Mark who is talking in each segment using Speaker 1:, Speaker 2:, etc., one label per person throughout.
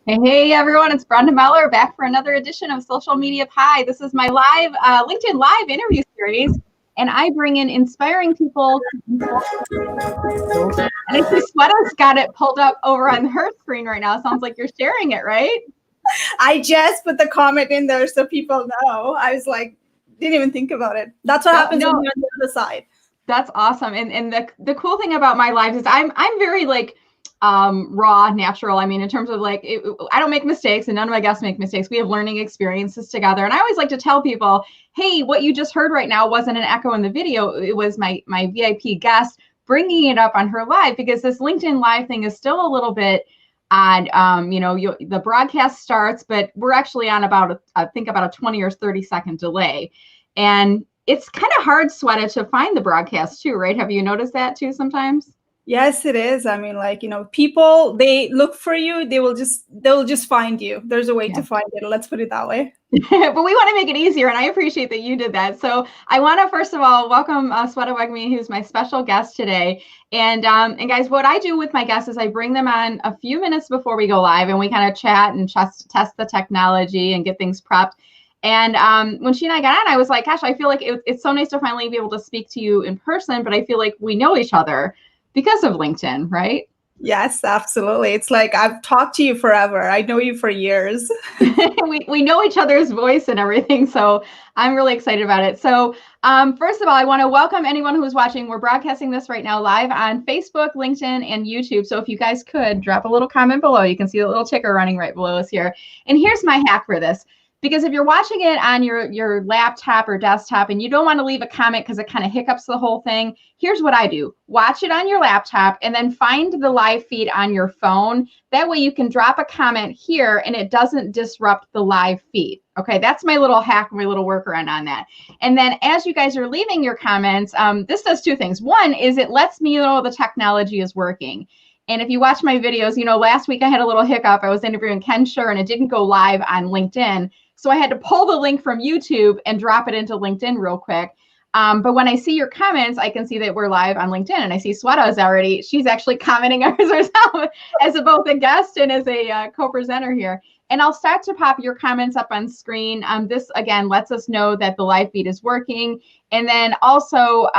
Speaker 1: Hey everyone, it's Brenda Meller back for another edition of Social Media Pie. This is my live LinkedIn Live interview series, and I bring in inspiring people. And I see Sweta's got it pulled up over on her screen right now. Sounds like you're sharing it, right?
Speaker 2: I just put the comment in there so people know. I was like, didn't even think about it. That's what happens when you're on the other side.
Speaker 1: That's awesome. And the cool thing about my lives is I'm very like raw, natural. I mean, in terms of like, I don't make mistakes and none of my guests make mistakes. We have learning experiences together. And I always like to tell people, hey, what you just heard right now wasn't an echo in the video. It was my VIP guest bringing it up on her live, because this LinkedIn Live thing is still a little bit odd. The broadcast starts, but we're actually on about a 20 or 30 second delay. And it's kind of hard, Sweta, to find the broadcast too, right? Have you noticed that too sometimes?
Speaker 2: Yes, it is. I mean, like, people, they look for you. They'll just find you. There's a way to find it. Let's put it that way.
Speaker 1: But we want to make it easier, and I appreciate that you did that. So I want to first of all welcome Sweta Regmi, who's my special guest today. And guys, what I do with my guests is I bring them on a few minutes before we go live, and we kind of chat and test the technology and get things prepped. And when she and I got on, I was like, gosh, I feel like it's so nice to finally be able to speak to you in person, but I feel like we know each other because of LinkedIn, right?
Speaker 2: Yes, absolutely. It's like I've talked to you forever. I know you for years.
Speaker 1: we know each other's voice and everything, so I'm really excited about it. So first of all, I want to welcome anyone who's watching. We're broadcasting this right now live on Facebook, LinkedIn, and YouTube. So if you guys could drop a little comment below, you can see the little ticker running right below us here. And here's my hack for this. Because if you're watching it on your laptop or desktop and you don't want to leave a comment because it kind of hiccups the whole thing, here's what I do. Watch it on your laptop and then find the live feed on your phone. That way you can drop a comment here and it doesn't disrupt the live feed. Okay, that's my little hack, my little workaround on that. And then as you guys are leaving your comments, this does two things. One is it lets me know the technology is working. And if you watch my videos, last week I had a little hiccup. I was interviewing Ken Schur and it didn't go live on LinkedIn. So I had to pull the link from YouTube and drop it into LinkedIn real quick. But when I see your comments, I can see that we're live on LinkedIn, and I see Sweta she's actually commenting ours herself as both a guest and as a co-presenter here. And I'll start to pop your comments up on screen. This, again, lets us know that the live feed is working. And then also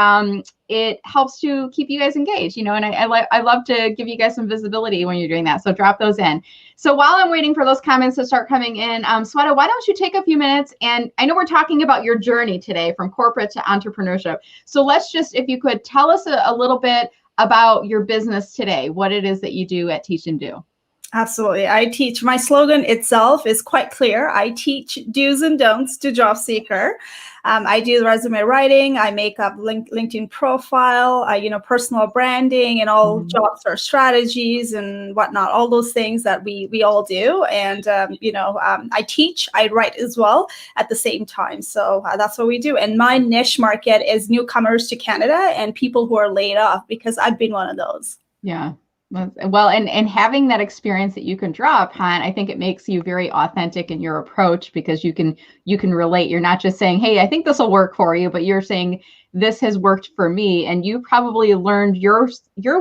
Speaker 1: it helps to keep you guys engaged, and I love to give you guys some visibility when you're doing that. So drop those in. So while I'm waiting for those comments to start coming in, Sweta, why don't you take a few minutes? And I know we're talking about your journey today from corporate to entrepreneurship. So let's just, if you could tell us a little bit about your business today, what it is that you do at Teachndo.
Speaker 2: Absolutely. I teach. My slogan itself is quite clear. I teach do's and don'ts to job seeker. I do resume writing. I make up LinkedIn profile, personal branding and all job search strategies and whatnot, all those things that we all do. And, I teach, I write as well at the same time. So that's what we do. And my niche market is newcomers to Canada and people who are laid off, because I've been one of those.
Speaker 1: Yeah. Well, and having that experience that you can draw upon, I think it makes you very authentic in your approach, because you can relate. You're not just saying, hey, I think this will work for you, but you're saying this has worked for me. And you probably learned your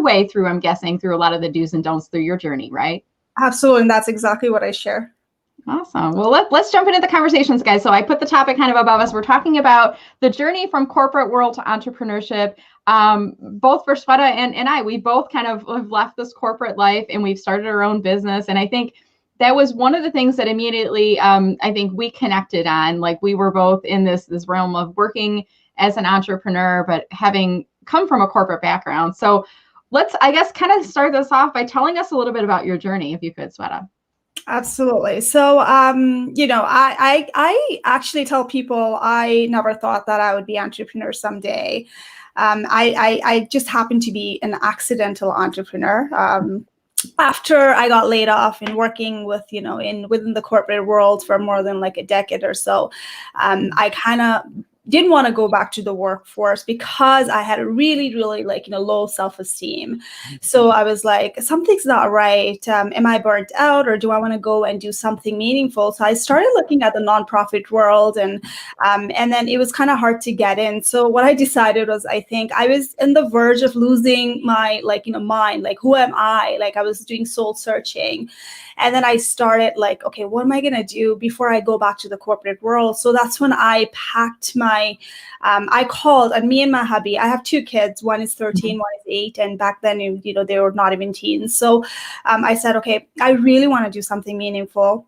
Speaker 1: way through, I'm guessing, through a lot of the do's and don'ts through your journey, right?
Speaker 2: Absolutely. And that's exactly what I share.
Speaker 1: Awesome. Well, let's jump into the conversations, guys. So I put the topic kind of above us. We're talking about the journey from corporate world to entrepreneurship. Both for Sweta and I, we both kind of have left this corporate life and we've started our own business. And I think that was one of the things that immediately, I think we connected on. Like, we were both in this realm of working as an entrepreneur, but having come from a corporate background. So let's, I guess, kind of start this off by telling us a little bit about your journey, if you could, Sweta.
Speaker 2: Absolutely. So, I actually tell people I never thought that I would be an entrepreneur someday. I just happened to be an accidental entrepreneur. After I got laid off and working with, within the corporate world for more than like a decade or so, I kind of didn't want to go back to the workforce because I had a really, really low self-esteem. So I was like, something's not right. Am I burnt out, or do I want to go and do something meaningful? So I started looking at the nonprofit world, and then it was kind of hard to get in. So what I decided was, I think I was in the verge of losing my mind, who am I? I was doing soul searching. And then I started okay, what am I going to do before I go back to the corporate world? So that's when I packed I called, and me and my hubby, I have 2 kids. One is 13, one is 8. And back then, they were not even teens. So I said, okay, I really want to do something meaningful.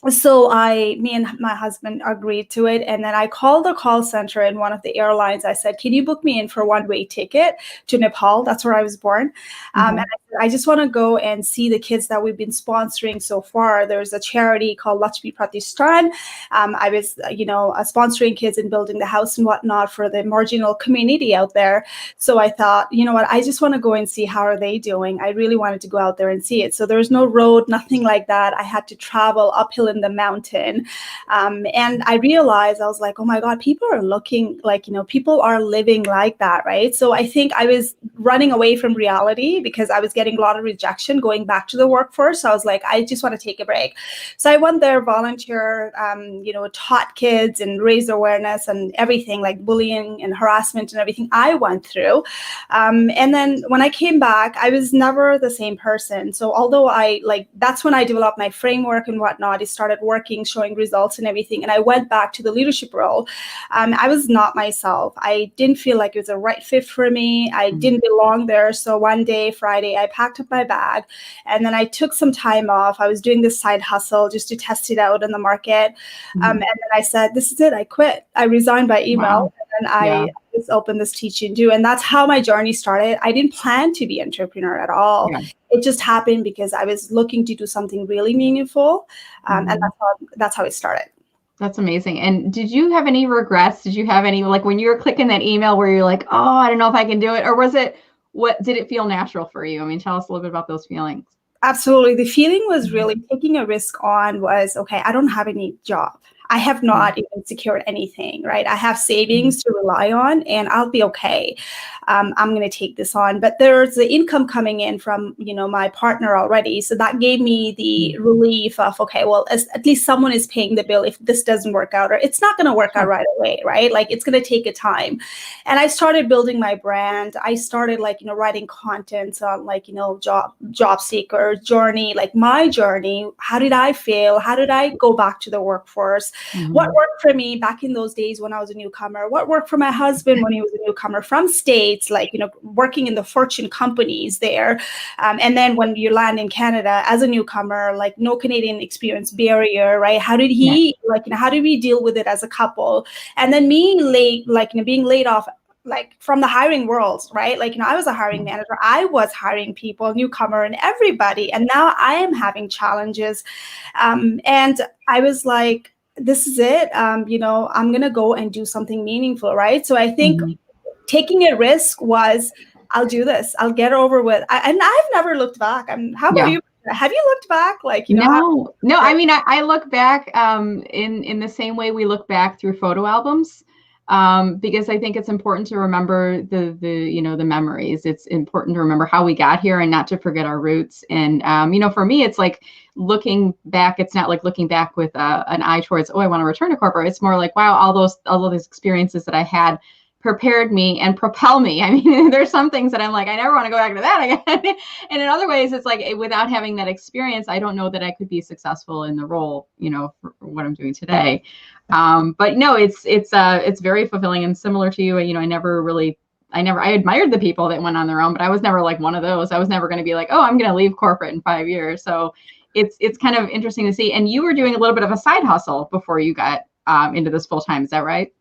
Speaker 2: So me and my husband agreed to it. And then I called the call center in one of the airlines. I said, can you book me in for a one-way ticket to Nepal? That's where I was born. And I said, I just want to go and see the kids that we've been sponsoring so far. There's a charity called Lakshmi Pratishthan. I was, sponsoring kids and building the house and whatnot for the marginal community out there. So I thought, you know what, I just want to go and see how are they doing. I really wanted to go out there and see it. So there was no road, nothing like that. I had to travel uphill in the mountain. And I realized, I was like, oh my God, people are looking people are living like that, right? So I think I was running away from reality because I was getting a lot of rejection going back to the workforce. So I was like, I just want to take a break. So I went there, volunteer, taught kids and raised awareness and everything, like bullying and harassment and everything I went through. And then when I came back, I was never the same person. So although that's when I developed my framework and whatnot, it started working, showing results and everything. And I went back to the leadership role. I was not myself. I didn't feel like it was a right fit for me. I didn't belong there. So one day, Friday, I packed up my bag and then I took some time off. I was doing this side hustle just to test it out in the market. And then I said, this is it. I quit. I resigned by email. Wow. And I just opened this Teachndo. And that's how my journey started. I didn't plan to be an entrepreneur at all. Yeah. It just happened because I was looking to do something really meaningful. And that's how it started.
Speaker 1: That's amazing. And did you have any regrets? Did you have any, when you were clicking that email where you're like, oh, I don't know if I can do it? Or did it feel natural for you? I mean, tell us a little bit about those feelings.
Speaker 2: Absolutely. The feeling was really taking a risk was, okay, I don't have any job. I have not even secured anything, right? I have savings to rely on and I'll be okay. I'm going to take this on. But there's the income coming in from, my partner already. So that gave me the relief of, okay, well, at least someone is paying the bill if this doesn't work out, or it's not going to work out right away, right? It's going to take a time. And I started building my brand. I started writing content on job seeker journey, my journey. How did I fail? How did I go back to the workforce? What worked for me back in those days when I was a newcomer? What worked for my husband when he was a newcomer from States, working in the Fortune companies there. And then when you land in Canada as a newcomer, no Canadian experience barrier, right? How did he, how did we deal with it as a couple? And then being laid off from the hiring world, right? I was a hiring manager. I was hiring people, newcomer and everybody. And now I am having challenges. And I was like, this is it. I'm going to go and do something meaningful, right? So I think taking a risk was, I'll do this. I'll get over with. And I've never looked back. How about you? Have you looked back?
Speaker 1: No. I mean, I look back in the same way we look back through photo albums. Because I think it's important to remember the memories. It's important to remember how we got here and not to forget our roots. And, for me, it's like looking back, it's not like looking back with an eye towards, oh, I want to return to corporate. It's more like, wow, all of those experiences that I had prepared me and propel me. I mean, there's some things that I'm like, I never want to go back to that again. And in other ways, it's like, without having that experience, I don't know that I could be successful in the role, for what I'm doing today. But no, it's very fulfilling and similar to you. I admired the people that went on their own, but I was never like one of those. I was never going to be like, oh, I'm going to leave corporate in 5 years. So it's kind of interesting to see. And you were doing a little bit of a side hustle before you got into this full time. Is that right?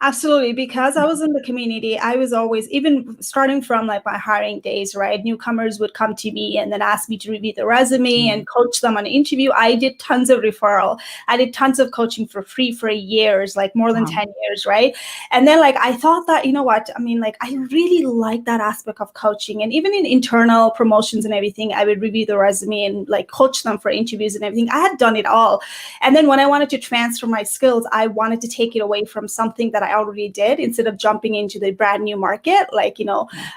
Speaker 2: Absolutely. Because I was in the community, I was always, even starting from my hiring days, right? Newcomers would come to me and then ask me to review the resume and coach them on an interview. I did tons of referral. I did tons of coaching for free for years, more than 10 years, right? And then I thought that, I really like that aspect of coaching. And even in internal promotions and everything, I would review the resume and coach them for interviews and everything. I had done it all. And then when I wanted to transfer my skills, I wanted to take it away from something something that I already did instead of jumping into the brand new market,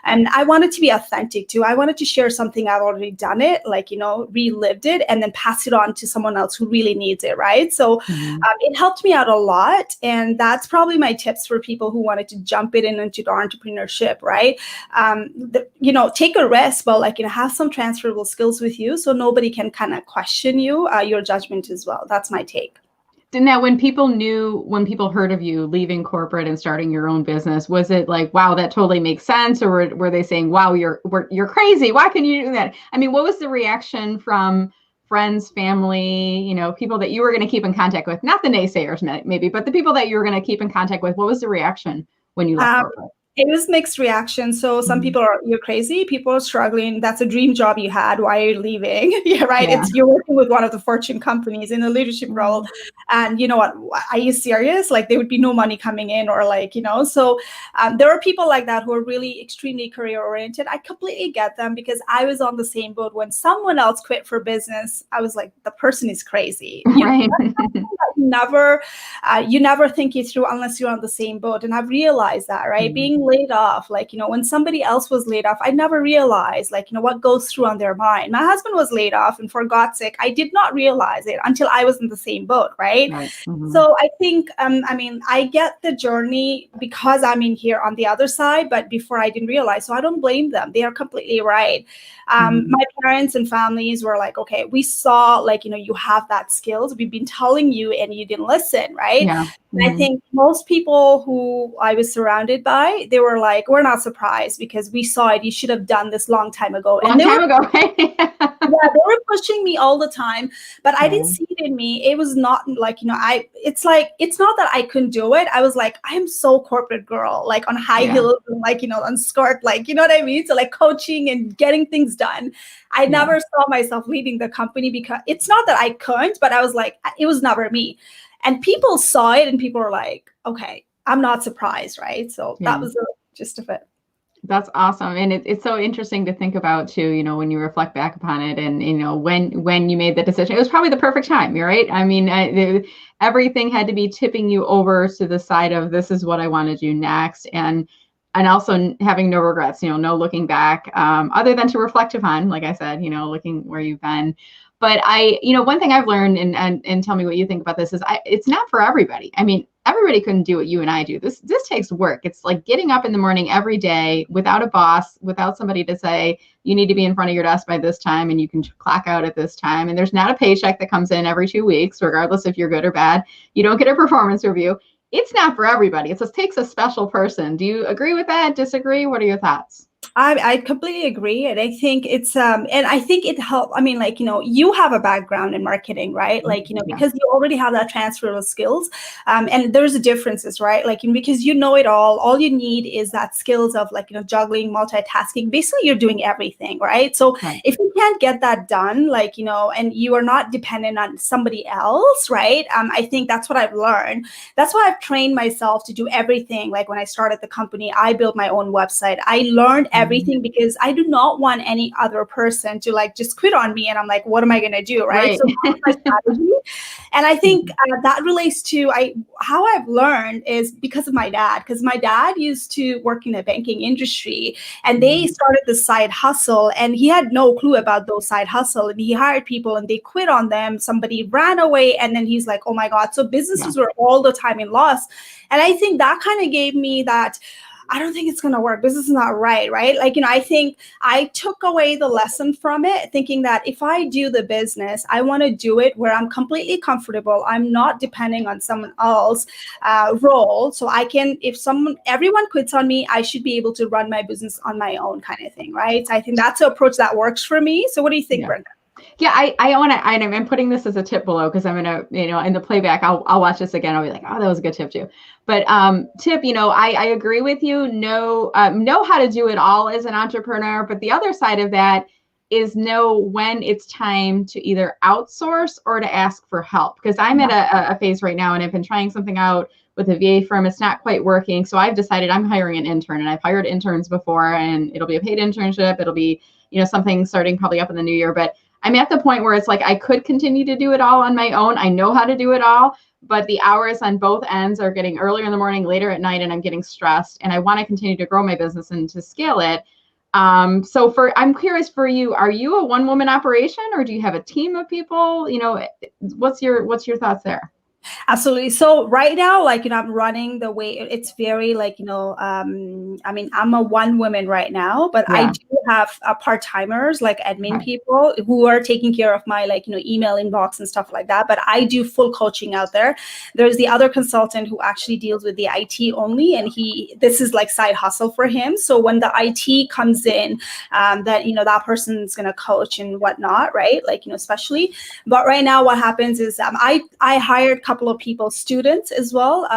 Speaker 2: and I wanted to be authentic too. I wanted to share something I've already done it, relived it, and then pass it on to someone else who really needs it, right? So it helped me out a lot. And that's probably my tips for people who wanted to jump it into the entrepreneurship, right? Take a risk, but have some transferable skills with you so nobody can kind of question your judgment as well. That's my take.
Speaker 1: Now, when people heard of you leaving corporate and starting your own business, was it like, wow, that totally makes sense? Or were they saying, wow, you're crazy. Why can you do that? I mean, what was the reaction from friends, family, people that you were going to keep in contact with? Not the naysayers maybe, but the people that you were going to keep in contact with. What was the reaction when you left corporate?
Speaker 2: It was mixed reaction. So some people are, you're crazy. People are struggling. That's a dream job you had. Why are you leaving? Yeah, right. Yeah. You're working with one of the Fortune companies in a leadership role. And you know what? Are you serious? There would be no money coming in or So there are people like that who are really extremely career oriented. I completely get them because I was on the same boat. When someone else quit for business, I was like, the person is crazy.
Speaker 1: Right.
Speaker 2: You never think it through unless you're on the same boat. And I've realized that, right? Being laid off, when somebody else was laid off, I never realized, what goes through on their mind. My husband was laid off, and for God's sake, I did not realize it until I was in the same boat, right? So I think, I get the journey because I'm in here on the other side, but before I didn't realize, so I don't blame them. They are completely right. My parents and families were like, okay, we saw, you have that skills. We've been telling you and you didn't listen, right? Yeah. I think most people who I was surrounded by, they were like, we're not surprised because we saw it. You should have done this long time ago.
Speaker 1: Yeah, they
Speaker 2: were pushing me all the time, but I didn't see it in me. It was not it's not that I couldn't do it. I was like, I am so corporate girl, on high heels and on skirt, you know what I mean? So coaching and getting things done. I never saw myself leading the company because it's not that I couldn't, but I was like, it was never me. And people saw it and people were like, okay, I'm not surprised, right? So that was the gist of it.
Speaker 1: That's awesome. And it's so interesting to think about too, when you reflect back upon it and, when you made the decision, it was probably the perfect time, right? I mean, everything had to be tipping you over to the side of this is what I want to do next. And also having no regrets, no looking back, other than to reflect upon, like I said, looking where you've been. But one thing I've learned, and tell me what you think about this, is it's not for everybody. I mean, everybody couldn't do what you and I do. This takes work. It's like getting up in the morning every day without a boss, without somebody to say, you need to be in front of your desk by this time and you can clock out at this time. And there's not a paycheck that comes in every 2 weeks, regardless if you're good or bad. You don't get a performance review. It's not for everybody. It takes a special person. Do you agree with that? Disagree? What are your thoughts?
Speaker 2: I completely agree. And I think it's, and I think it helped. I mean, you have a background in marketing, right? Because you already have that transferable skills. And there's differences, right? Because you know it all you need is that skills of juggling, multitasking. Basically, you're doing everything, right? So if you can't get that done, and you are not dependent on somebody else, right? I think that's what I've learned. That's why I've trained myself to do everything. When I started the company, I built my own website. I learned everything because I do not want any other person to just quit on me and I'm like, what am I going to do, right? So that's my strategy. And I think that relates to how I've learned is because of my dad, because my dad used to work in the banking industry and they started the side hustle and he had no clue about those side hustle and he hired people and they quit on them. Somebody ran away and then he's like, oh my God. So businesses were all the time in loss. And I think that kind of gave me that, I don't think it's going to work. This is not right, right? I think I took away the lesson from it, thinking that if I do the business, I want to do it where I'm completely comfortable. I'm not depending on someone else's role. So I can, if everyone quits on me, I should be able to run my business on my own kind of thing, right? So I think that's an approach that works for me. So what do you think, Brenda?
Speaker 1: Yeah, I want to, I'm putting this as a tip below because I'm going to, in the playback, I'll watch this again. I'll be like, oh, that was a good tip too. But tip, I agree with you. Know how to do it all as an entrepreneur. But the other side of that is know when it's time to either outsource or to ask for help. Because I'm at a phase right now and I've been trying something out with a VA firm. It's not quite working. So I've decided I'm hiring an intern, and I've hired interns before, and it'll be a paid internship. It'll be, something starting probably up in the new year. But I'm at the point where it's like I could continue to do it all on my own. I know how to do it all, but the hours on both ends are getting earlier in the morning, later at night, and I'm getting stressed, and I want to continue to grow my business and to scale it. So I'm curious for you, are you a one-woman operation, or do you have a team of people? What's your thoughts there?
Speaker 2: Absolutely. So right now, I'm running the way it's very I'm a one woman right now, but I do have part-timers, like admin people who are taking care of my email inbox and stuff like that. But I do full coaching out there. There's the other consultant who actually deals with the IT only, and this is like side hustle for him. So when the IT comes in, that person's gonna coach and whatnot, right? Especially. But right now, what happens is I hired couple of people, students as well.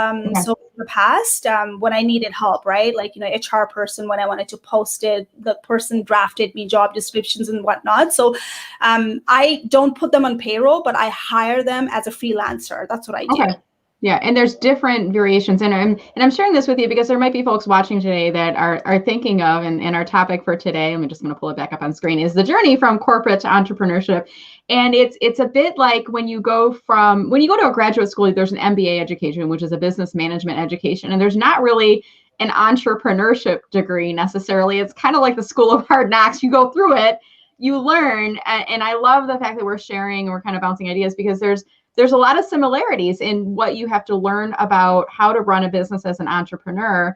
Speaker 2: So in the past, when I needed help, right? HR person, when I wanted to post it, the person drafted me job descriptions and whatnot. So I don't put them on payroll, but I hire them as a freelancer. That's what I do.
Speaker 1: Okay. Yeah, and there's different variations, and I'm sharing this with you because there might be folks watching today that are thinking of, and our topic for today, I'm just going to pull it back up on screen, is the journey from corporate to entrepreneurship. And it's a bit like when you go to a graduate school, there's an MBA education, which is a business management education, and there's not really an entrepreneurship degree necessarily. It's kind of like the school of hard knocks. You go through it, you learn, and I love the fact that we're sharing and we're kind of bouncing ideas, because there's a lot of similarities in what you have to learn about how to run a business as an entrepreneur,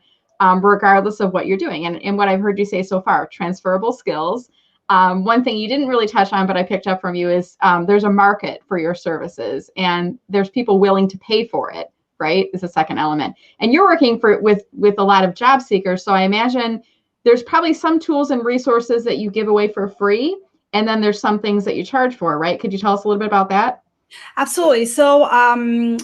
Speaker 1: regardless of what you're doing. And what I've heard you say so far, transferable skills. One thing you didn't really touch on, but I picked up from you, is there's a market for your services, and there's people willing to pay for it, right? Is the second element. And you're working with a lot of job seekers. So I imagine there's probably some tools and resources that you give away for free, and then there's some things that you charge for, right? Could you tell us a little bit about that?
Speaker 2: Absolutely. So,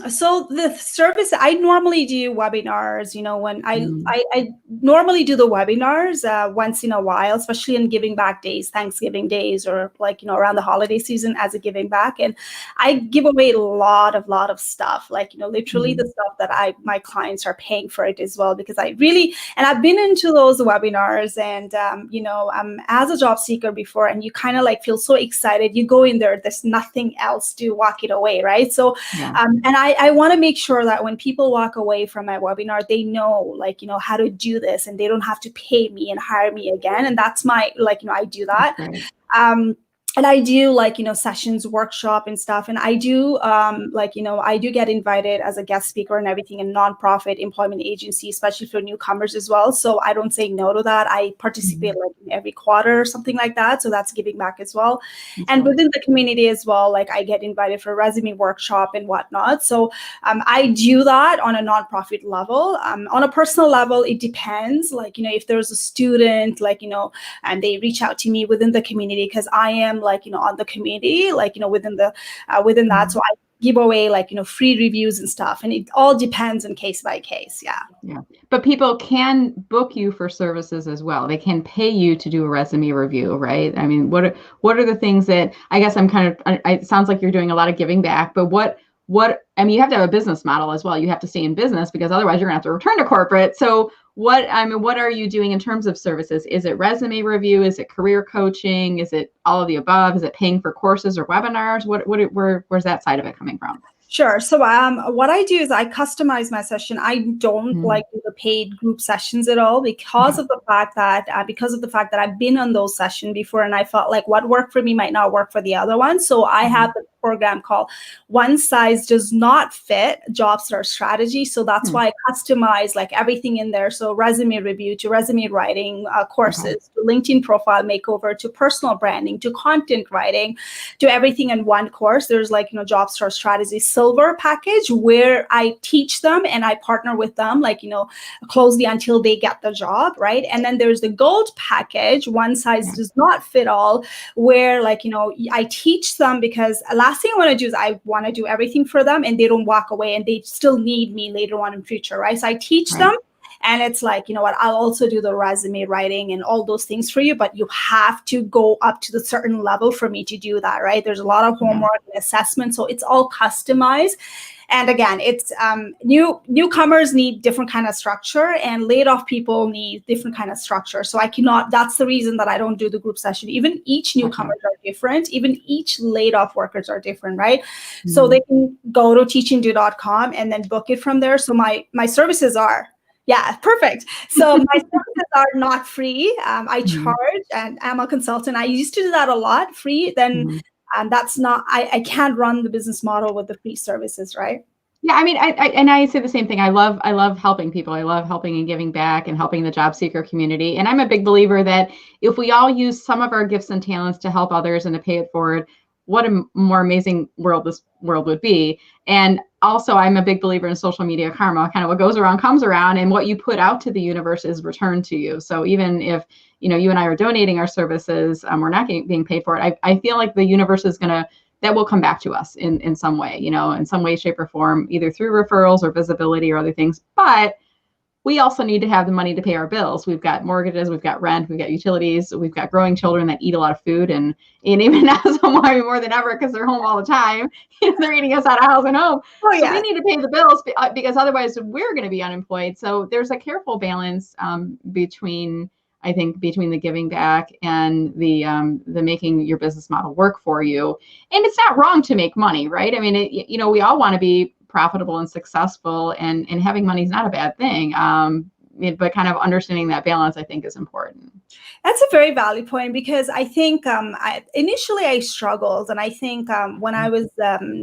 Speaker 2: so the service, I normally do webinars, when I normally do the webinars once in a while, especially in giving back days, Thanksgiving days, or around the holiday season as a giving back. And I give away a lot of stuff, literally the stuff that my clients are paying for it as well, because and I've been into those webinars, and, as a job seeker before, and you kind of feel so excited, you go in there's nothing else to walk it away, right? So, and I want to make sure that when people walk away from my webinar, they know, how to do this, and they don't have to pay me and hire me again. And that's my, I do that. And I do sessions, workshop and stuff. And I do I do get invited as a guest speaker and everything in nonprofit employment agency, especially for newcomers as well. So I don't say no to that. I participate in every quarter or something like that. So that's giving back as well. And within the community as well, I get invited for a resume workshop and whatnot. So I do that on a nonprofit level. On a personal level, it depends. If there's a student, and they reach out to me within the community, because I am on the community, within that. So I give away free reviews and stuff, and it all depends on case by case. Yeah.
Speaker 1: But people can book you for services as well. They can pay you to do a resume review, right? I mean, what are the things that, I guess it sounds like you're doing a lot of giving back, but you have to have a business model as well. You have to stay in business, because otherwise you're gonna have to return to corporate. So what are you doing in terms of services? Is it resume review? Is it career coaching? Is it all of the above? Is it paying for courses or webinars? Where's that side of it coming from?
Speaker 2: Sure. So what I do is I customize my session. I don't like do the paid group sessions at all, because of the fact that I've been on those sessions before, and I felt like what worked for me might not work for the other one. So I have the program called One Size Does Not Fit Job Search Strategy. So that's why I customize everything in there. So resume review to resume writing courses, to LinkedIn profile makeover, to personal branding, to content writing, to everything in one course. There's job search strategy silver package, where I teach them and I partner with them closely until they get the job, right? And then there's the gold package, One Size Does Not Fit All, where I teach them, because last thing I want to do is I want to do everything for them and they don't walk away and they still need me later on in future, right? So I teach them, And it's like, you know what, I'll also do the resume writing and all those things for you, but you have to go up to the certain level for me to do that, right? There's a lot of homework and assessment, so it's all customized. And again, it's newcomers need different kind of structure, and laid off people need different kind of structure. So I cannot, that's the reason that I don't do the group session. Even each newcomers are different. Even each laid off workers are different, right? So they can go to teachndo.com and then book it from there. So my services are, yeah, perfect. So my services are not free. I charge, and I'm a consultant. I used to do that a lot, free. Then and that's not, I can't run the business model with the free services, right?
Speaker 1: Yeah, I mean, I say the same thing. I love helping people. I love helping and giving back and helping the job seeker community. And I'm a big believer that if we all use some of our gifts and talents to help others and to pay it forward, what a more amazing world this world would be. And also, I'm a big believer in social media karma. Kind of what goes around comes around, and what you put out to the universe is returned to you. So even if you and I are donating our services, we're not being paid for it. I feel like the universe is that will come back to us in some way, in some way, shape, or form, either through referrals or visibility or other things. But we also need to have the money to pay our bills. We've got mortgages, we've got rent, we've got utilities, we've got growing children that eat a lot of food, and even now, so more than ever, because they're home all the time, they're eating us out of house and home. So we need to pay the bills, because otherwise we're going to be unemployed. So there's a careful balance between the giving back and the making your business model work for you. And it's not wrong to make money, right? I mean, we all want to be profitable and successful, and having money is not a bad thing. But kind of understanding that balance, I think, is important.
Speaker 2: That's a very valid point, because I think initially I struggled. And I think when I was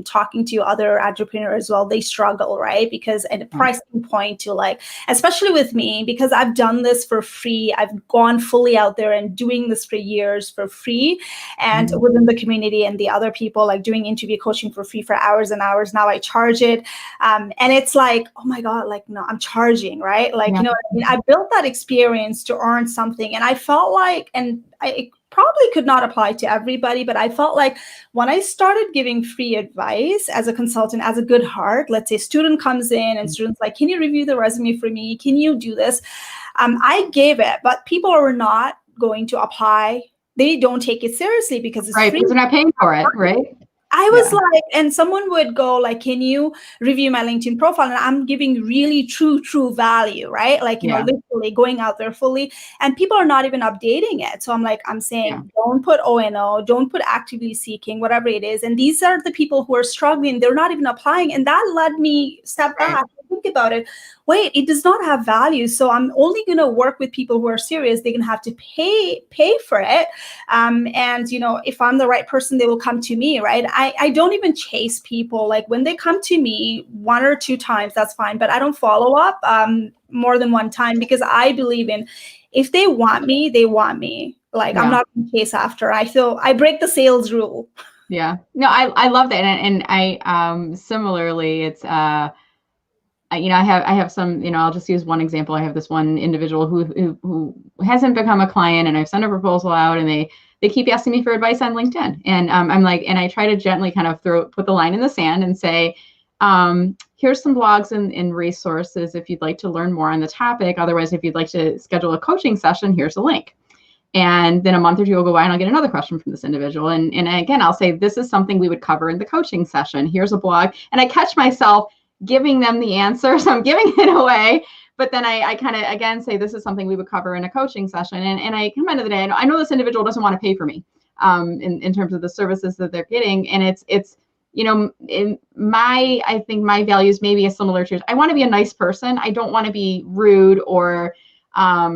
Speaker 2: talking to other entrepreneurs as well, they struggle, right? Because at a pricing point to especially with me, because I've done this for free. I've gone fully out there and doing this for years for free, and within the community, and the other people doing interview coaching for free for hours and hours. Now I charge it. And it's like, oh my God, no, I'm charging, right? I built that experience to earn something. And I felt and I probably could not apply to everybody, but I felt like when I started giving free advice as a consultant, as a good heart, let's say a student comes in and students can you review the resume for me? Can you do this? I gave it, but people are not going to apply. They don't take it seriously because it's
Speaker 1: free.
Speaker 2: Because
Speaker 1: they're not paying for it, right?
Speaker 2: I was and someone would go can you review my LinkedIn profile? And I'm giving really true value, right? Literally going out there fully, and people are not even updating it. So I'm saying, don't put ONO, don't put actively seeking, whatever it is. And these are the people who are struggling. They're not even applying. And that led me step back and think about it. Wait, it does not have value. So I'm only going to work with people who are serious. They're going to have to pay for it. And, if I'm the right person, they will come to me, right? I don't even chase people. When they come to me 1 or 2 times, that's fine. But I don't follow up more than 1 time, because I believe in, if they want me, they want me. I'm not going to chase after. I feel I break the sales rule.
Speaker 1: Yeah. No, I love that. And I similarly, it's I have some, I'll just use one example. I have this one individual who hasn't become a client, and I've sent a proposal out, and they keep asking me for advice on LinkedIn. And I'm like, and I try to gently kind of put the line in the sand and say, here's some blogs and resources if you'd like to learn more on the topic. Otherwise, if you'd like to schedule a coaching session, here's a link. And then a month or 2 will go by, and I'll get another question from this individual. And again, I'll say, this is something we would cover in the coaching session. Here's a blog. And I catch myself giving them the answer. So I'm giving it away. But then I kind of, again, say, this is something we would cover in a coaching session. And I come into the day, I know this individual doesn't want to pay for me in terms of the services that they're getting. And it's I think my values maybe is similar to yours. I want to be a nice person. I don't want to be rude or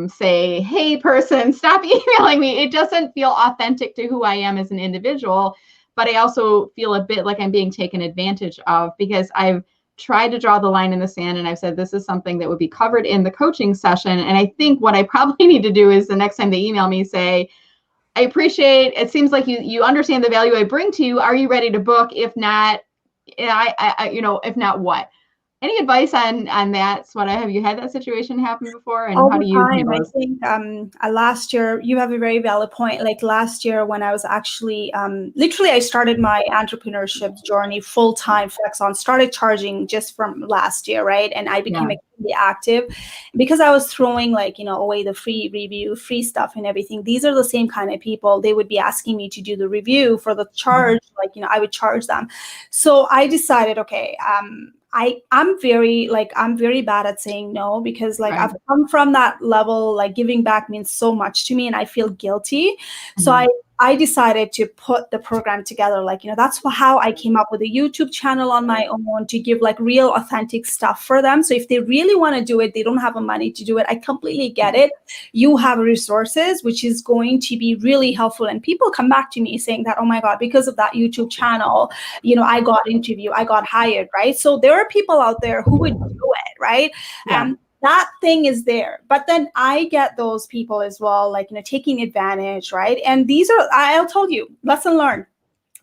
Speaker 1: say, hey person, stop emailing me. It doesn't feel authentic to who I am as an individual. But I also feel a bit like I'm being taken advantage of, because I've tried to draw the line in the sand, and I've said, this is something that would be covered in the coaching session. And I think what I probably need to do is, the next time they email me, say, I appreciate, it seems like you understand the value I bring to you. Are you ready to book? If not, if not, what? Any advice on that, Sweta? Have you had that situation happen before, and
Speaker 2: All
Speaker 1: how
Speaker 2: the
Speaker 1: do you
Speaker 2: time.
Speaker 1: handle
Speaker 2: I
Speaker 1: this?
Speaker 2: think last year, you have a very valid point. Like last year, when I was actually literally, I started my entrepreneurship journey full time, flex on, started charging just from last year, right? And I
Speaker 1: Yeah,
Speaker 2: became extremely active because I was throwing like, away the free review, free stuff and everything. These are the same kind of people. They would be asking me to do the review for the charge, like, I would charge them. So I decided, okay, I'm very bad at saying no, because like
Speaker 1: right.
Speaker 2: I've come from that level, like giving back means so much to me and I feel guilty. So
Speaker 1: Mhm.
Speaker 2: I decided to put the program together. Like, that's how I came up with a YouTube channel on my own, to give like real authentic stuff for them. So if they really want to do it, they don't have the money to do it. I completely get it. You have resources, which is going to be really helpful. And people come back to me saying that, oh my God, because of that YouTube channel, I got interviewed, I got hired, right? So there are people out there who would do it, right?
Speaker 1: Yeah,
Speaker 2: That thing is there. But then I get those people as well, like, taking advantage, right? And these are, I'll tell you, lesson learned.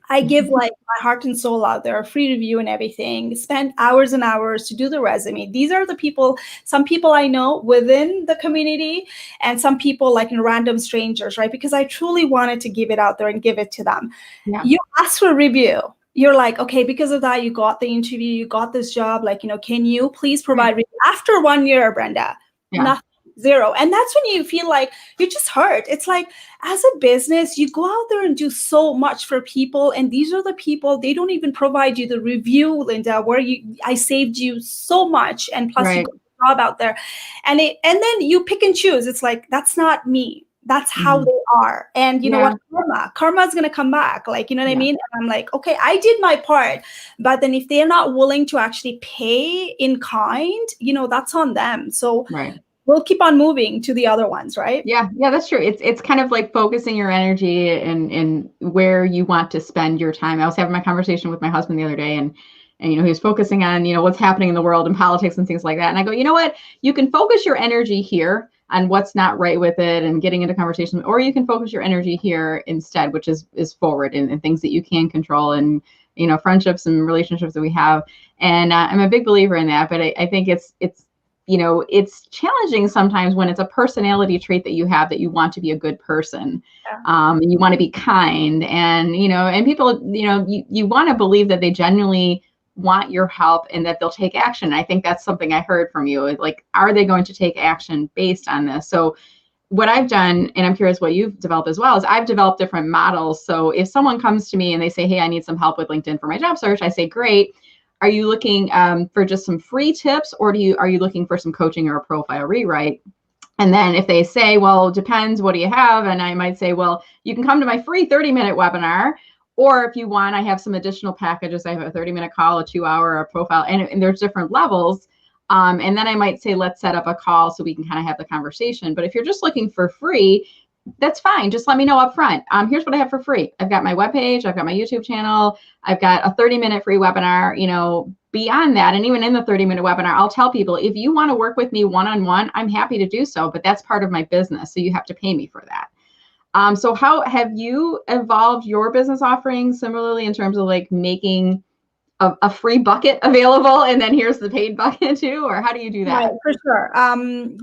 Speaker 2: I give like my heart and soul out there, free review and everything, spend hours and hours to do the resume. These are the people, some people I know within the community, and some people like random strangers, right? Because I truly wanted to give it out there and give it to them.
Speaker 1: yeah,
Speaker 2: You ask for a review. You're like, okay, because of that, you got the interview, you got this job. Like, can you please
Speaker 1: right.
Speaker 2: provide review? After 1 year, Brenda,
Speaker 1: Yeah,
Speaker 2: nothing, zero. And that's when you feel like you just hurt. It's like, as a business, you go out there and do so much for people. And these are the people, they don't even provide you the review, Linda, where I saved you so much. And plus you
Speaker 1: right.
Speaker 2: got a job out there. And then you pick and choose. It's like, that's not me. That's how
Speaker 1: Mhm.
Speaker 2: they are. And you know
Speaker 1: Yeah,
Speaker 2: what? Karma is going to come back. Like, you know what I
Speaker 1: yeah,
Speaker 2: mean? And I'm like, okay, I did my part. But then if they're not willing to actually pay in kind, that's on them. So
Speaker 1: right.
Speaker 2: we'll keep on moving to the other ones, right?
Speaker 1: Yeah, yeah, that's true. It's kind of like focusing your energy and where you want to spend your time. I was having my conversation with my husband the other day, and he was focusing on what's happening in the world and politics and things like that. And I go, you know what? You can focus your energy here on what's not right with it and getting into conversation, or you can focus your energy here instead, which is forward and things that you can control, and friendships and relationships that we have. And I'm a big believer in that. But I think it's challenging sometimes when it's a personality trait that you have, that you want to be a good person.
Speaker 2: Yeah.
Speaker 1: And you want to be kind, and people, you want to believe that they genuinely want your help and that they'll take action. I think that's something I heard from you. Like, are they going to take action based on this? So what I've done, and I'm curious what you've developed as well, is I've developed different models. So if someone comes to me and they say, hey, I need some help with LinkedIn for my job search, I say, great. Are you looking for just some free tips, or are you looking for some coaching or a profile rewrite? And then if they say, well, it depends, what do you have? And I might say, well, you can come to my free 30-minute webinar. Or if you want, I have some additional packages. I have a 30-minute call, a 2-hour, a profile, and there's different levels. And then I might say, let's set up a call so we can kind of have the conversation. But if you're just looking for free, that's fine. Just let me know up front. Here's what I have for free. I've got my webpage, I've got my YouTube channel, I've got a 30-minute free webinar. Beyond that, and even in the 30-minute webinar, I'll tell people, if you want to work with me one-on-one, I'm happy to do so, but that's part of my business. So you have to pay me for that. So how have you evolved your business offerings similarly in terms of like making a free bucket available, and then here's the paid bucket too? Or how do you do
Speaker 2: Right,
Speaker 1: that?
Speaker 2: for sure.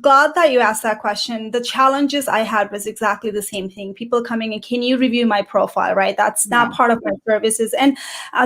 Speaker 2: Glad that you asked that question. The challenges I had was exactly the same thing. People coming in, can you review my profile, right? That's not
Speaker 1: Yeah,
Speaker 2: part of my services. And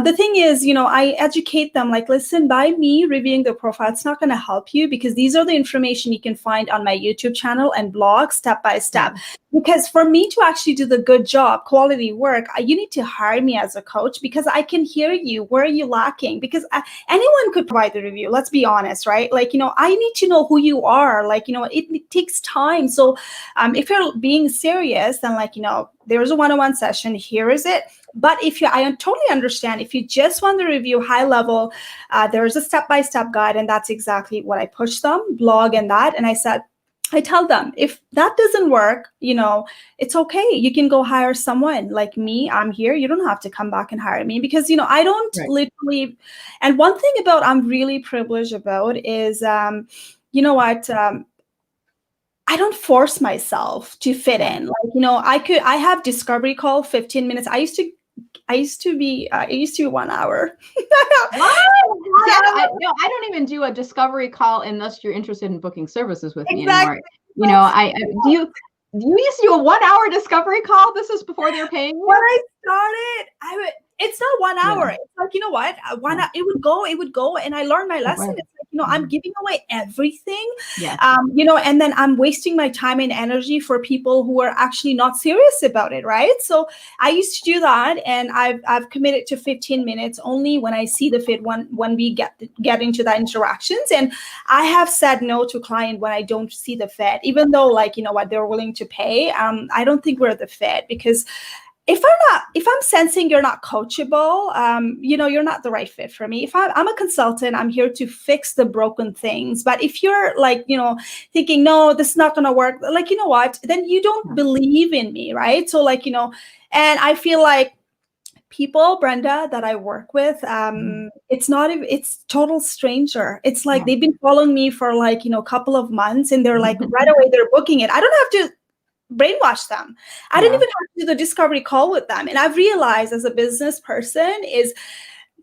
Speaker 2: the thing is, I educate them like, listen, by me reviewing the profile, it's not going to help you, because these are the information you can find on my YouTube channel and blog step by step.
Speaker 1: yeah,
Speaker 2: Because for me to actually do the good job, quality work, you need to hire me as a coach, because I can hear you. Where are you lacking? Because anyone could provide the review. Let's be honest, right? Like, I need to know who you are. Like, it takes time. So if you're being serious, then like, there's a one-on-one session. Here is it. But I totally understand. If you just want the review high level, there's a step-by-step guide. And that's exactly what I push them, blog and that. And I tell them, if that doesn't work, it's okay. You can go hire someone like me. I'm here. You don't have to come back and hire me, because, I don't
Speaker 1: right.
Speaker 2: literally. And one thing I'm really privileged about is, you know what? I don't force myself to fit
Speaker 1: Yeah,
Speaker 2: in. Like, I have discovery call 15 minutes. I used to I used to be 1 hour.
Speaker 1: What?
Speaker 2: Yeah,
Speaker 1: I don't even do a discovery call unless you're interested in booking services with me
Speaker 2: exactly.
Speaker 1: anymore. You know, do you used to do a 1 hour discovery call? This is before they're paying you?
Speaker 2: When I started, it's not 1 hour.
Speaker 1: Yeah.
Speaker 2: It's like, you know what? It would go. And I learned my lesson.
Speaker 1: Right.
Speaker 2: It's like, I'm giving away everything.
Speaker 1: Yeah.
Speaker 2: And then I'm wasting my time and energy for people who are actually not serious about it. Right. So I used to do that. And I've committed to 15 minutes only when I see the fit when we get into the interactions. And I have said no to client when I don't see the fit, even though, like, what they're willing to pay. I don't think we're the fit, because if I'm sensing you're not coachable, you're not the right fit for me. If I'm a consultant, I'm here to fix the broken things. But if you're like, thinking, no, this is not going to work, like, you know what, then you don't believe in me, right? So like, and I feel like people, Brenda, that I work with, it's total stranger. It's like they've been following me for like, a couple of months, and they're like, right away, they're booking it. I don't have to brainwash them. I didn't even have to do the discovery call with them. And I've realized as a business person is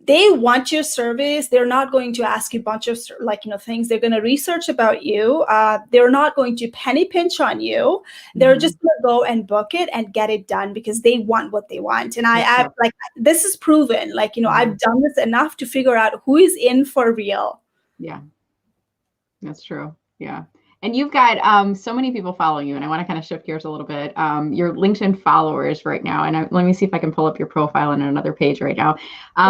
Speaker 2: they want your service. They're not going to ask you a bunch of things. They're going to research about you. They're not going to penny pinch on you. They're just going to go and book it and get it done because they want what they want. And I like, this is proven, like, I've done this enough to figure out who is in for real.
Speaker 1: Yeah, that's true. Yeah. And you've got so many people following you, and I want to kind of shift gears a little bit. Your LinkedIn followers right now, and let me see if I can pull up your profile on another page right now,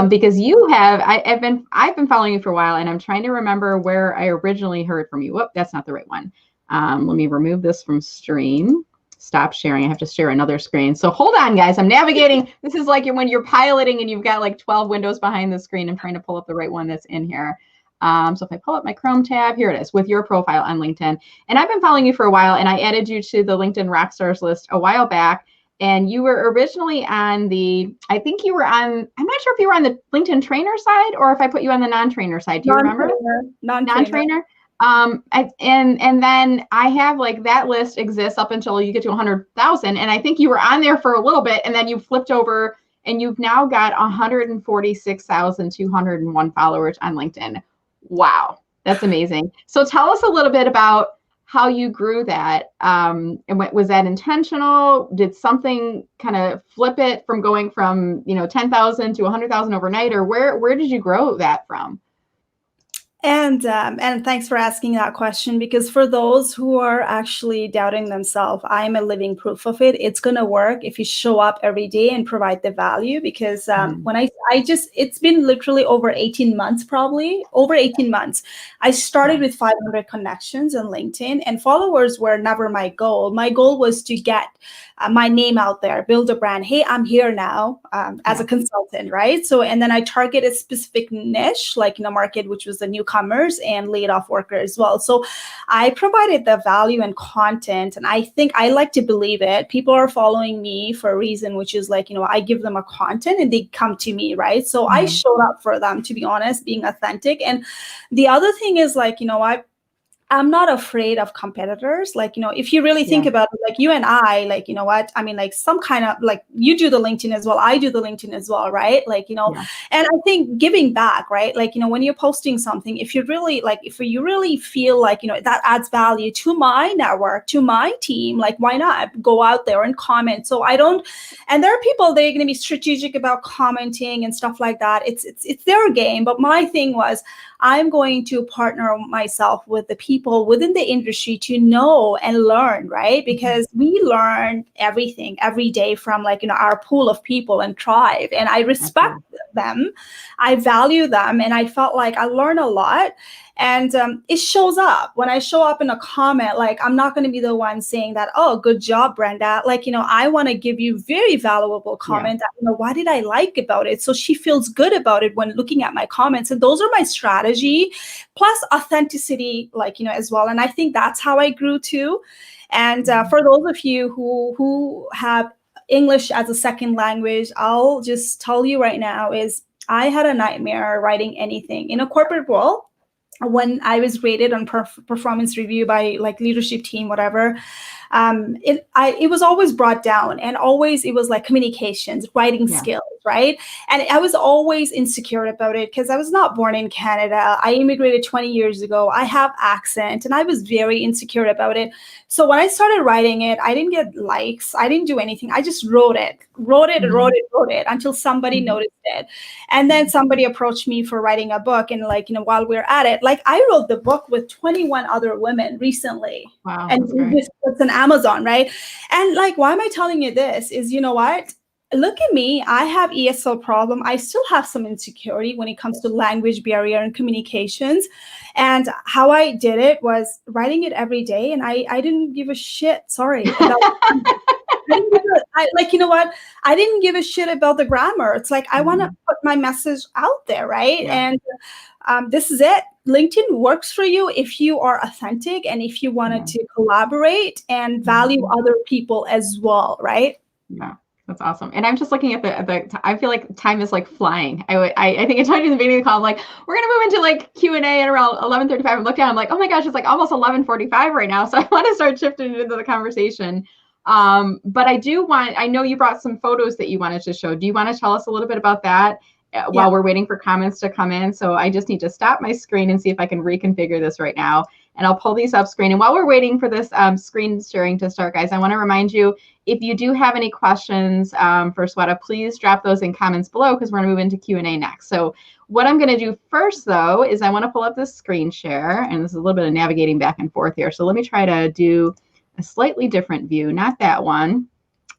Speaker 1: because you have. I've been following you for a while, and I'm trying to remember where I originally heard from you. Whoop, that's not the right one. Let me remove this from stream. Stop sharing. I have to share another screen. So hold on, guys. I'm navigating. This is like when you're piloting and you've got like 12 windows behind the screen. I'm trying to pull up the right one that's in here. So if I pull up my Chrome tab, here it is with your profile on LinkedIn. And I've been following you for a while, and I added you to the LinkedIn Rockstars list a while back. And you were originally on I think you were on, I'm not sure if you were on the LinkedIn trainer side or if I put you on the non-trainer side. Do you remember? Non-trainer. And then I have like that list exists up until you get to 100,000. And I think you were on there for a little bit, and then you flipped over and you've now got 146,201 followers on LinkedIn. Wow, that's amazing. So tell us a little bit about how you grew that. And was that intentional? Did something kind of flip it from going from 10,000 to 100,000 overnight, or where did you grow that from?
Speaker 2: And thanks for asking that question, because for those who are actually doubting themselves, I'm a living proof of it. It's going to work if you show up every day and provide the value, because when it's been literally over 18 months, probably over 18 months. I started with 500 connections on LinkedIn, and followers were never my goal. My goal was to get my name out there, build a brand. Hey, I'm here now as a consultant, right? So, and then I target a specific niche, like in a market, which was the newcomers and laid off workers as well. So I provided the value and content, and I think I like to believe it. People are following me for a reason, which is like, I give them a content and they come to me, right? So I showed up for them, to be honest, being authentic. And the other thing is like, I'm not afraid of competitors. Like, if you really think about it, like you and I, like, I mean, like some kind of like you do the LinkedIn as well. I do the LinkedIn as well, right? Like, and I think giving back, right? Like, when you're posting something, if you really feel like, that adds value to my network, to my team, like, why not go out there and comment? So and there are people, they're going to be strategic about commenting and stuff like that. It's their game. But my thing was, I'm going to partner myself with the people within the industry to know and learn, right? Because we learn everything every day from like, our pool of people and tribe. And I respect them. I value them. And I felt like I learned a lot. And it shows up when I show up in a comment. Like, I'm not going to be the one saying that, oh, good job, Brenda. Like, I want to give you very valuable comment that, what did I like about it? So she feels good about it when looking at my comments. And those are my strategy, plus authenticity, like, as well. And I think that's how I grew too. And for those of you who have English as a second language, I'll just tell you right now is I had a nightmare writing anything in a corporate world. When I was rated on performance review by like leadership team, whatever, it was always brought down, and always it was like communications, writing skills, right? And I was always insecure about it because I was not born in Canada. I immigrated 20 years ago. I have accent, and I was very insecure about it. So when I started writing it, I didn't get likes. I didn't do anything. I just wrote it until somebody noticed it. And then somebody approached me for writing a book. And like, while we're at it, like I wrote the book with 21 other women recently.
Speaker 1: Wow.
Speaker 2: And it's an Amazon, right? And like, why am I telling you this is, you know what? Look at me. I have ESL problem. I still have some insecurity when it comes to language barrier and communications. And how I did it was writing it every day. And I didn't give a shit. Sorry. You know what? I didn't give a shit about the grammar. It's like, I want to put my message out there, right? Yeah. And this is it. LinkedIn works for you if you are authentic and if you wanted to collaborate and value other people as well, right?
Speaker 1: Yeah. That's awesome. And I'm just looking at the I feel like time is like flying. I think I told you in the beginning of the call, I'm like, we're going to move into like Q&A at around 11:35 and look down. I'm like, oh my gosh, it's like almost 11:45 right now. So I want to start shifting into the conversation. But I know you brought some photos that you wanted to show. Do you want to tell us a little bit about that while we're waiting for comments to come in? So I just need to stop my screen and see if I can reconfigure this right now. And I'll pull these up screen. And while we're waiting for this screen sharing to start, guys, I want to remind you, if you do have any questions for Sweta, please drop those in comments below because we're going to move into Q&A next. So what I'm going to do first, though, is I want to pull up this screen share. And this is a little bit of navigating back and forth here. So let me try to do a slightly different view, not that one.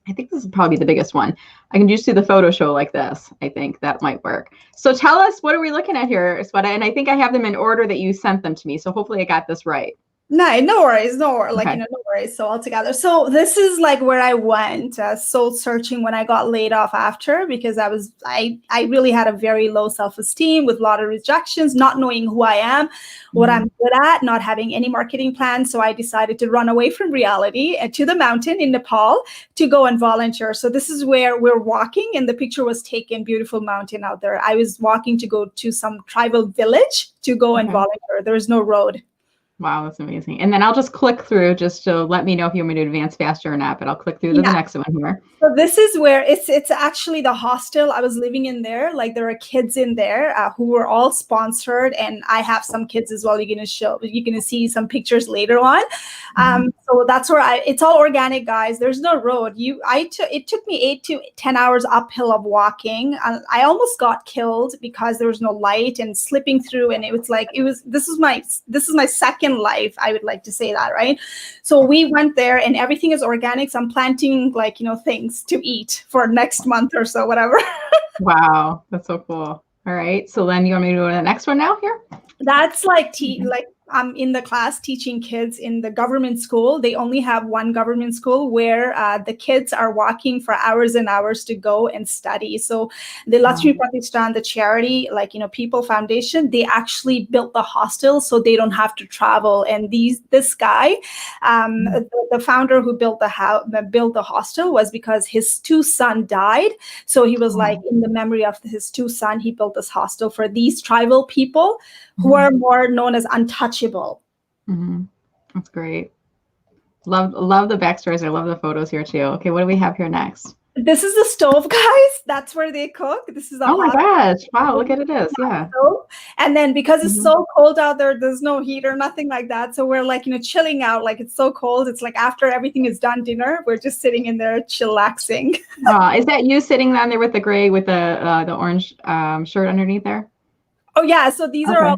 Speaker 1: I think this is probably the biggest one. I can just do the photo show like this. I think that might work. So tell us, what are we looking at here, Sweta? And I think I have them in order that you sent them to me. So hopefully I got this right.
Speaker 2: No worries. No worries. So all together. So this is like where I went soul searching when I got laid off after, because I really had a very low self-esteem with a lot of rejections, not knowing who I am, what I'm good at, not having any marketing plan. So I decided to run away from reality and to the mountain in Nepal to go and volunteer. So this is where we're walking, and the picture was taken, beautiful mountain out there. I was walking to go to some tribal village to go and volunteer. There was no road.
Speaker 1: Wow, that's amazing. And then I'll just click through just to let me know if you want me to advance faster or not, but I'll click through to the next one here.
Speaker 2: So this is where it's actually the hostel I was living in there. Like there are kids in there who were all sponsored, and I have some kids as well. You're gonna see some pictures later on. So that's where it's all organic, guys. There's no road. It took me 8 to 10 hours uphill of walking. I almost got killed because there was no light and slipping through, and this is my second life, I would like to say that, right? So we went there, and everything is organic. So I'm planting things to eat for next month or so, whatever.
Speaker 1: Wow, that's so cool. All right, so then you want me to go to the next one now here?
Speaker 2: That's I'm in the class teaching kids in the government school. They only have one government school where the kids are walking for hours and hours to go and study. So the Lakshmi Pratishthan, the charity, People Foundation, they actually built the hostel so they don't have to travel. And this guy, the founder who built the hostel, was because his 2 sons died. So he was in the memory of his 2 sons, he built this hostel for these tribal people who are more known as untouchable.
Speaker 1: That's great. Love the backstories. I love the photos here too. Okay, what do we have here next?
Speaker 2: This is the stove, guys. That's where they cook. This is
Speaker 1: oh my gosh! Wow, look at it is. Yeah.
Speaker 2: And then because it's so cold out there, there's no heat or nothing like that. So we're chilling out. Like it's so cold. It's like after everything is done, dinner, we're just sitting in there chillaxing.
Speaker 1: Is that you sitting down there with the gray with the orange shirt underneath there?
Speaker 2: Oh yeah, so these are all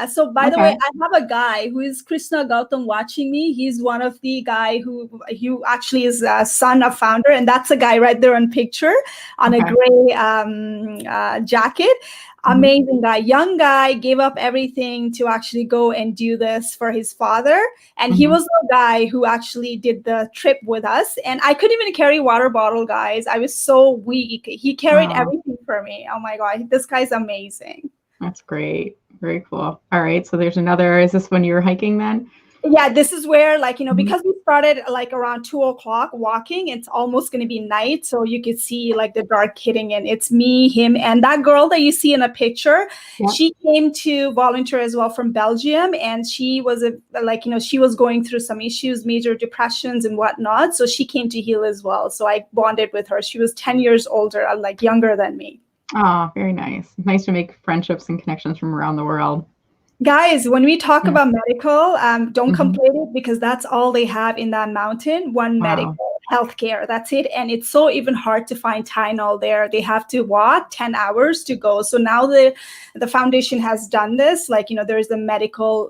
Speaker 2: So by the way, I have a guy who is Krishna Gautam watching me. He's one of the guy who actually is a son of founder, and that's a guy right there on picture on a gray jacket. Amazing guy, young guy, gave up everything to actually go and do this for his father. And he was the guy who actually did the trip with us. And I couldn't even carry water bottle, guys. I was so weak. He carried everything for me. Oh my God, this guy's amazing.
Speaker 1: That's great. Very cool. All right. So there's another, is this when you were hiking then?
Speaker 2: Yeah, this is where, like,
Speaker 1: Mhm.
Speaker 2: because we started like around 2 o'clock walking, it's almost going to be night. So you could see like the dark hitting in. It's me, him, and that girl that you see in a picture.
Speaker 1: Yeah.
Speaker 2: She came to volunteer as well from Belgium. And she was she was going through some issues, major depressions and whatnot. So she came to heal as well. So I bonded with her. She was 10 years older, like younger than me.
Speaker 1: Oh, very nice. Nice to make friendships and connections from around the world.
Speaker 2: Guys, when we talk
Speaker 1: Yeah.
Speaker 2: about medical, don't
Speaker 1: Mhm.
Speaker 2: complete it, because that's all they have in that mountain. One
Speaker 1: Wow.
Speaker 2: medical, healthcare, that's it. And it's so even hard to find Tylenol there. They have to walk 10 hours to go. So now the foundation has done this. Like, there's the medical,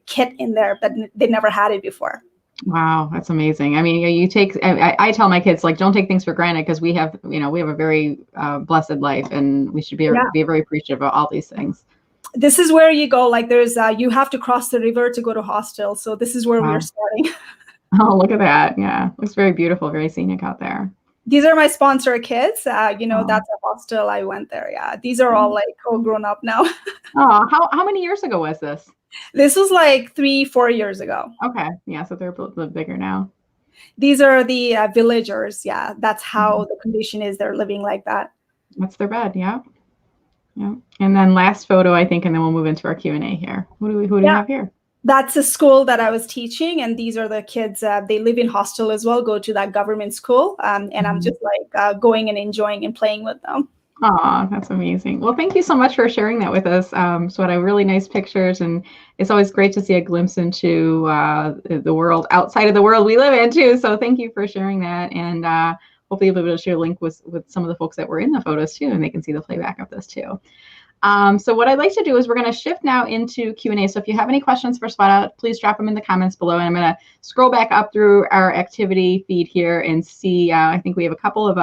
Speaker 2: kit in there, but they never had it before.
Speaker 1: Wow, that's amazing. I mean, you take, I tell my kids, like, don't take things for granted, because we have a very blessed life, and we should
Speaker 2: Yeah.
Speaker 1: be very appreciative of all these things.
Speaker 2: This is where you go. Like, there's, you have to cross the river to go to hostel. So this is where
Speaker 1: Wow.
Speaker 2: we're starting.
Speaker 1: Oh, look at that. Yeah. Looks very beautiful, very scenic out there.
Speaker 2: These are my sponsor kids.
Speaker 1: Oh.
Speaker 2: That's a hostel I went there. Yeah. These are all like all grown up now.
Speaker 1: Oh, how many years ago was this?
Speaker 2: This was like 3-4 years ago.
Speaker 1: Okay. Yeah. So they're a little bigger now.
Speaker 2: These are the villagers. Yeah. That's how the condition is. They're living like that.
Speaker 1: That's their bed. Yeah. Yeah. And then last photo, I think, and then we'll move into our Q&A here. Who do we have here?
Speaker 2: That's a school that I was teaching, and these are the kids. They live in hostel as well, go to that government school. And I'm just like going and enjoying and playing with them.
Speaker 1: Oh, that's amazing. Well, thank you so much for sharing that with us. Sweta, really nice pictures, and it's always great to see a glimpse into the world outside of the world we live in too. So thank you for sharing that, and hopefully you'll be able to share a link with some of the folks that were in the photos too, and they can see the playback of this too. So what I'd like to do is we're going to shift now into Q&A. So if you have any questions for Sweta, please drop them in the comments below. And I'm going to scroll back up through our activity feed here and see, I think we have a couple of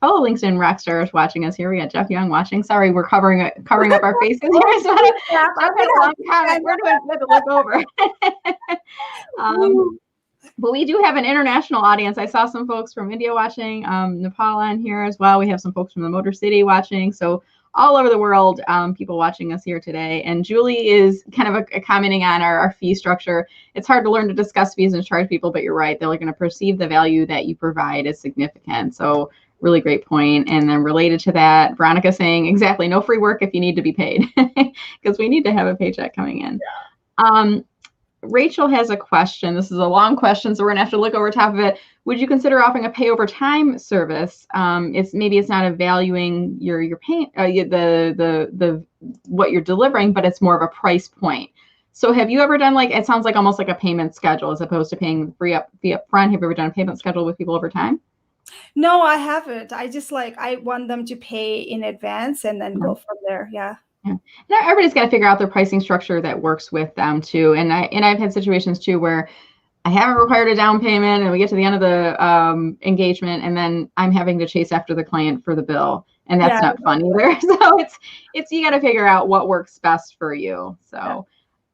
Speaker 1: fellow LinkedIn rock stars watching us here. We got Jeff Young watching. Sorry, we're covering up our faces here. Sweta. I've had a long comment. We're doing to look over. But we do have an international audience. I saw some folks from India watching, Nepal on here as well. We have some folks from the Motor City watching. So all over the world, people watching us here today. And Julie is kind of commenting on our fee structure. It's hard to learn to discuss fees and charge people, but you're right. They're going to perceive the value that you provide as significant. So really great point. And then related to that, Veronica saying, exactly, no free work if you need to be paid, because we need to have a paycheck coming in. Yeah. Rachel has a question. This is a long question, so we're gonna have to look over top of it. Would you consider offering a pay over time service? It's not a valuing your pay, the what you're delivering, but it's more of a price point. So have you ever done, like, it sounds like almost like a payment schedule as opposed to paying fee up front? Have you ever done a payment schedule with people over time?
Speaker 2: No, I haven't. I just I want them to pay in advance and then go from there. Yeah.
Speaker 1: Yeah. Now everybody's got to figure out their pricing structure that works with them too. And I've had situations too where I haven't required a down payment, and we get to the end of the engagement, and then I'm having to chase after the client for the bill, and that's not fun either. So it's you got to figure out what works best for you. So.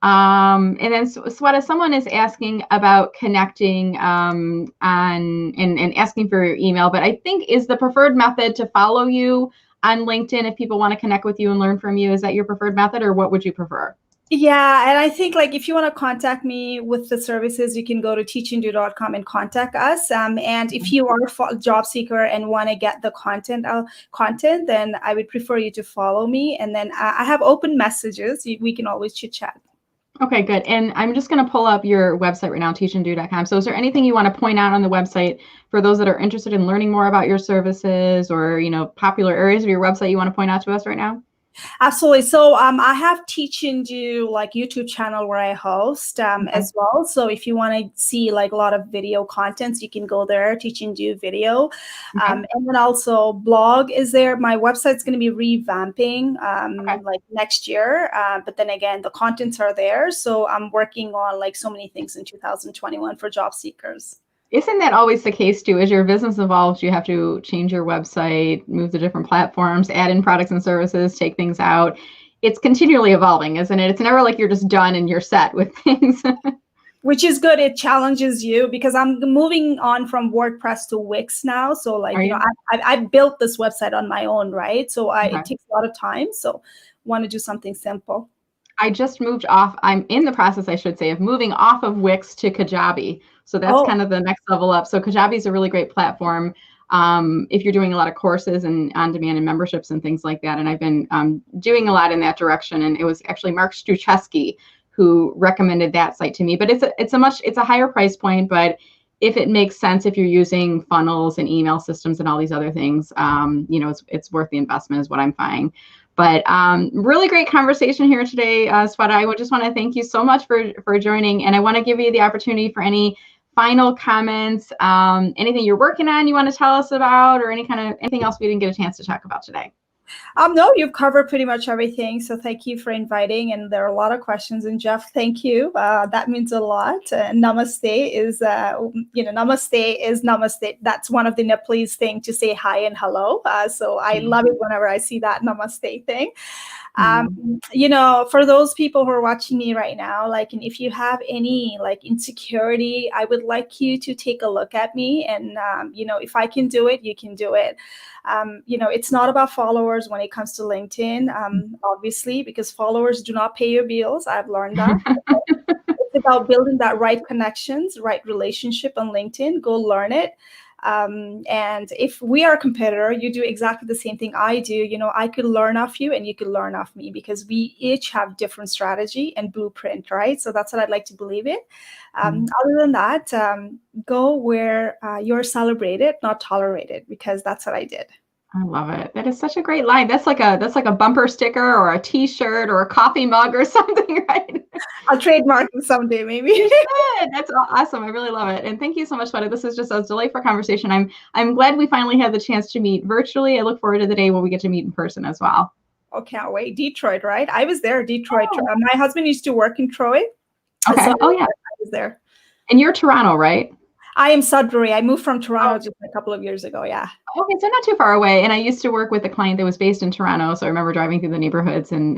Speaker 1: And then Sweta, someone is asking about connecting and asking for your email, but I think is the preferred method to follow you on LinkedIn if people want to connect with you and learn from you. Is that your preferred method, or what would you prefer?
Speaker 2: Yeah, and I think if you want to contact me with the services, you can go to teachndo.com and contact us. And if you are a job seeker and want to get the content, then I would prefer you to follow me. And then I have open messages. We can always chit chat.
Speaker 1: Okay, good. And I'm just going to pull up your website right now, teachndo.com. So is there anything you want to point out on the website for those that are interested in learning more about your services, or, popular areas of your website you want to point out to us right now?
Speaker 2: Absolutely. So I have Teachndo YouTube channel where I host as well. So if you want to see a lot of video contents, you can go there, Teachndo video. And then also blog is there. My website's going to be revamping next year. But then again, the contents are there. So I'm working on so many things in 2021 for job seekers.
Speaker 1: Isn't that always the case too? As your business evolves, you have to change your website, move to different platforms, add in products and services, take things out. It's continually evolving, isn't it? It's never like you're just done and you're set with things.
Speaker 2: Which is good. It challenges you, because I'm moving on from WordPress to Wix now. So I built this website on my own, right? So it takes a lot of time. So want to do something simple.
Speaker 1: I just moved off. I'm in the process, I should say, of moving off of Wix to Kajabi. So that's kind of the next level up. So Kajabi is a really great platform if you're doing a lot of courses and on-demand and memberships and things like that. And I've been doing a lot in that direction. And it was actually Mark Struczewski who recommended that site to me. But it's a higher price point, but if it makes sense, if you're using funnels and email systems and all these other things, it's worth the investment is what I'm finding. But really great conversation here today, Sweta. I just want to thank you so much for joining. And I want to give you the opportunity for any final comments, anything you're working on you want to tell us about, or anything else we didn't get a chance to talk about today.
Speaker 2: No, you've covered pretty much everything. So thank you for inviting. And there are a lot of questions. And Jeff, thank you. That means a lot. Namaste is, namaste is namaste. That's one of the Nepalese things to say hi and hello. So I love it whenever I see that namaste thing. For those people who are watching me right now, and if you have any insecurity, I would like you to take a look at me. And, if I can do it, you can do it. It's not about followers when it comes to LinkedIn, obviously, because followers do not pay your bills. I've learned that. It's about building that right connections, right relationship on LinkedIn. Go learn it. And if we are a competitor, you do exactly the same thing I do. I could learn off you and you could learn off me because we each have different strategy and blueprint, right? So that's what I'd like to believe in. Other than that, go where you're celebrated, not tolerated, because that's what I did.
Speaker 1: I love it. That is such a great line. That's like a bumper sticker or a T-shirt or a coffee mug or something, right?
Speaker 2: I'll trademark it someday, maybe.
Speaker 1: That's awesome. I really love it. And thank you so much, Sweta. This is just a delightful conversation. I'm glad we finally had the chance to meet virtually. I look forward to the day when we get to meet in person as well.
Speaker 2: Oh, can't wait. Detroit, right? I was there, Detroit. Oh. My husband used to work in Troy.
Speaker 1: Okay.
Speaker 2: So
Speaker 1: yeah.
Speaker 2: I was there.
Speaker 1: And you're Toronto, right?
Speaker 2: I am Sudbury. I moved from Toronto just a couple of years ago. Yeah.
Speaker 1: Okay, so not too far away. And I used to work with a client that was based in Toronto. So I remember driving through the neighborhoods and,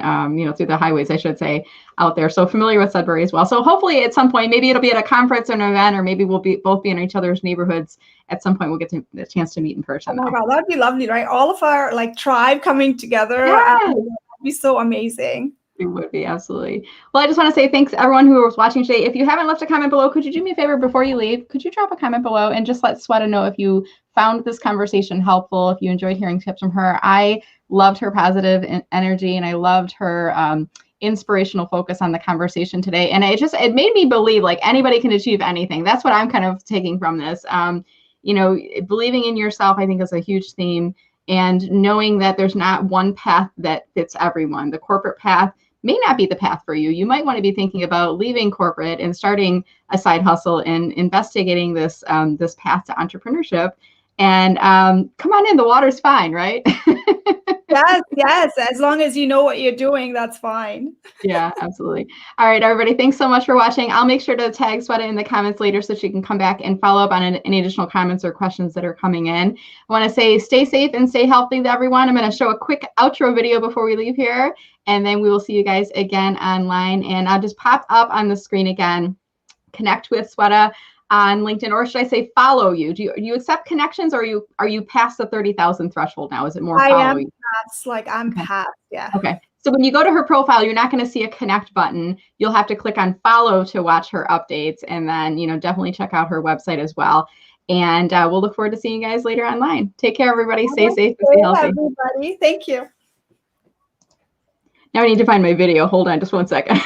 Speaker 1: through the highways, I should say, out there. So familiar with Sudbury as well. So hopefully at some point, maybe it'll be at a conference or an event, or maybe we'll both be in each other's neighborhoods. At some point, we'll get the chance to meet in person.
Speaker 2: Oh my God, that'd be lovely, right? All of our tribe coming together.
Speaker 1: Yes.
Speaker 2: That'd be so amazing.
Speaker 1: It would be, absolutely. Well, I just want to say thanks everyone who was watching today. If you haven't left a comment below, could you do me a favor before you leave? Could you drop a comment below and just let Sweta know if you found this conversation helpful, if you enjoyed hearing tips from her. I loved her positive energy and I loved her inspirational focus on the conversation today. And it made me believe anybody can achieve anything. That's what I'm kind of taking from this. Believing in yourself, I think, is a huge theme. And knowing that there's not one path that fits everyone. The corporate path may not be the path for you. You might want to be thinking about leaving corporate and starting a side hustle and investigating this path to entrepreneurship. And come on in, the water's fine, right?
Speaker 2: Yes. As long as you know what you're doing, that's fine.
Speaker 1: Yeah, absolutely. All right, everybody. Thanks so much for watching. I'll make sure to tag Sweta in the comments later so she can come back and follow up on any additional comments or questions that are coming in. I want to say stay safe and stay healthy to everyone. I'm going to show a quick outro video before we leave here, and then we will see you guys again online. And I'll just pop up on the screen again. Connect with Sweta on LinkedIn, or should I say follow you? Do you accept connections, or are you past the 30,000 threshold now? Is it more follow you?
Speaker 2: I'm past, yeah.
Speaker 1: Okay. So when you go to her profile, you're not going to see a connect button. You'll have to click on follow to watch her updates, and then definitely check out her website as well. And we'll look forward to seeing you guys later online. Take care, everybody. Stay safe and stay healthy.
Speaker 2: Everybody, thank you.
Speaker 1: Now I need to find my video. Hold on just one second.